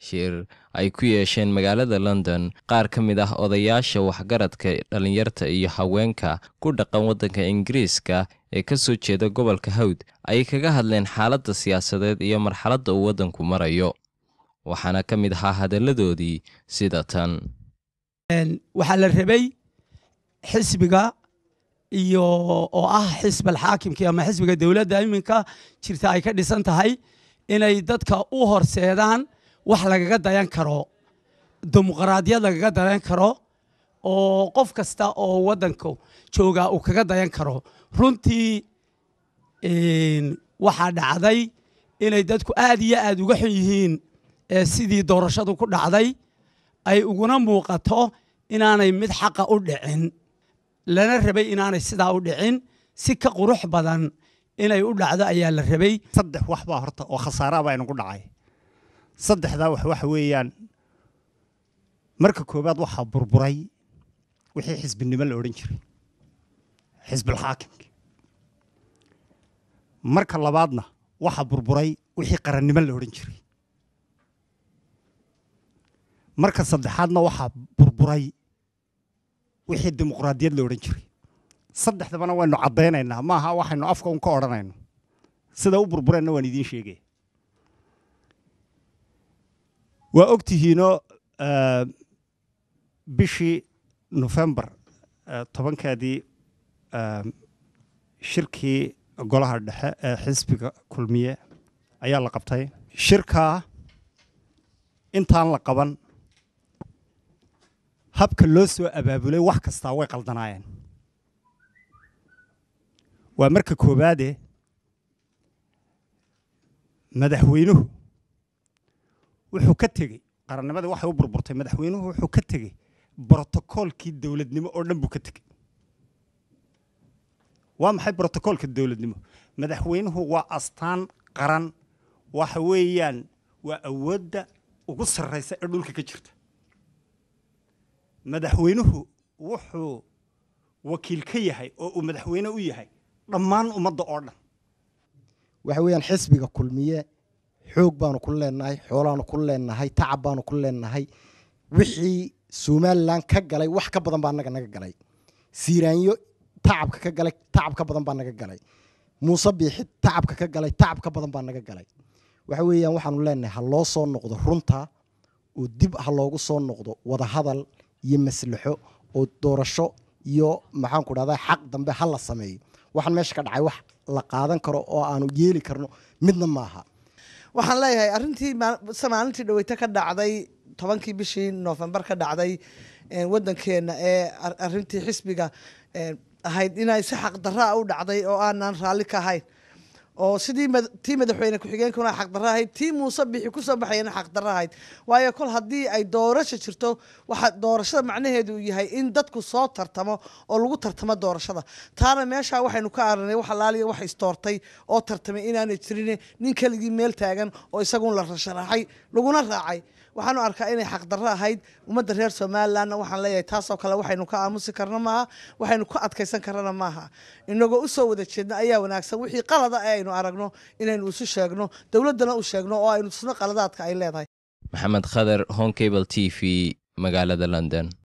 shir ay ku yeesheen magaalada London qaar ka mid ah odayaasha waxgaradka dhalinyarta iyo haweenka ku dhaqan wadanka Ingiriiska ee ka soo jeeda gobolka Hawd ay kaga hadleen xaaladda siyaasadeed iyo marxaladda uu wadanku marayo waxaana ka mid ahaa hadaladoodii sida tan waxa la rabay xisbiga iyo oo ah xisb al-xaakimka ama xisbiga dawladda iminka jirta ay ka dhisan tahay inay dadka u horseedaan wax lagaga dayan karo dimuqraadiyad lagaga dayan karo oo qof kasta oo wadanka jooga uu kaga dayan karo runtii waxa dhacday inay dadku aad iyo aad uga xun yihiin sidii doorashadu ku dhacday ay uguna muuqato inaanay mid xaqa u dhicin lana rabay inaanay sidaa u dhicin si ka qurux badan inay u dhacdo ayaa la rabay saddex wax baa horta oo khasaara baa inagu dhacay saddexda wax weeyaan marka koobaad waxa burburay wixii xisbinimo la oran jiray xisbul xaakimka marka labaadna waxa burburay wixii qarannimo la oran jiray marka saddexaadna waxa burburay wixii dimuqraadiyad la oran jiray saddexdaba waynu cadeynaynaa maaha waxaynu afka un ka oranayno sida u burburayna waan idin sheegay waa ogtihiino bishii November 10-keedii shirkii golaha dhexe ee xisbiga kulmiye ayaa la qabtay shirka intaan la qaban habka loo soo abaabulay wax kasta way qaldanaayeen waa marka koobaade madaxweynuhu wuxuu ka tagay qarannimada waxa uu burburtay madaxweynuhu wuxuu ka tagay brotokolkii dawladnimo oo dhan buu ka tagay waa maxay brotokolka dawladnimo madaxweynuhu waa astaan qaran waxa weeyaan waa awoodda ugu sarreysa ee dhulka ka jirta madaxweynuhu wuxuu wakiil ka yahay oo uu madaxweyne u yahay dhammaan ummadda oo dhan waxa weeyaan xisbiga kulmiye xoog baanu ku leenahay xoolaanu ku leenahay tacab baanu ku leenahay wixii Somaliland ka galay wax ka badan baa naga galay Siiraanyo tacabka ka galay tacab ka badan baa naga galay Muuse Biixi tacabka ka galay tacab ka badan baa naga galay waxa weeyaan waxaanu leenahay ha loo soo noqdo runta oo dib ha loogu soo noqdo wada hadal iyo maslaxo oo doorasho iyo maxaan ku dhahdaa xaq dambe hal la sameeyo waxaan meesha ka dhacay wax la qaadan karo oo aanu yeeli karno midna maaha waxaan leeyahay arrintii maalintii dhaweyta ka dhacday 10kii bishii November ka dhacday wadankeena ee arrintii xisbiga ahayd inay si xaq darro u dhacday oo aanan raali ka ahayn oo sidii tii madaxweyne ku xigeenkuna xaq darro ahayd tii Muuse Biixi ku soo baxayna xaq darro ahayd waayo kol hadii ay doorasho jirto waxa doorashada macnaheedu yahay in dadku soo tartamo oo lagu tartamo doorashada taana meesha waxaynu ka aragnay wax laaliya wax istoortay oo tartamay inaanay jirin nin kaligii meel taagan oo isagu la rasharaxay laguna raacay waxaanu arkaa inay xaq darro ahayd ummadda reer Somaliland waxaan leeyahay taas oo kale waxaynu ka aamusi karno maaha waxaynu ku adkaysan karnaa maaha inagoo u soo wada jeedna ayaa wanaagsan wixii qalada aynu aragno inaynu isu sheegno dawladana u sheegno oo aynu tusno qaladaadka ay leedahay Maxamed Khadar Home Cable TV magaalada London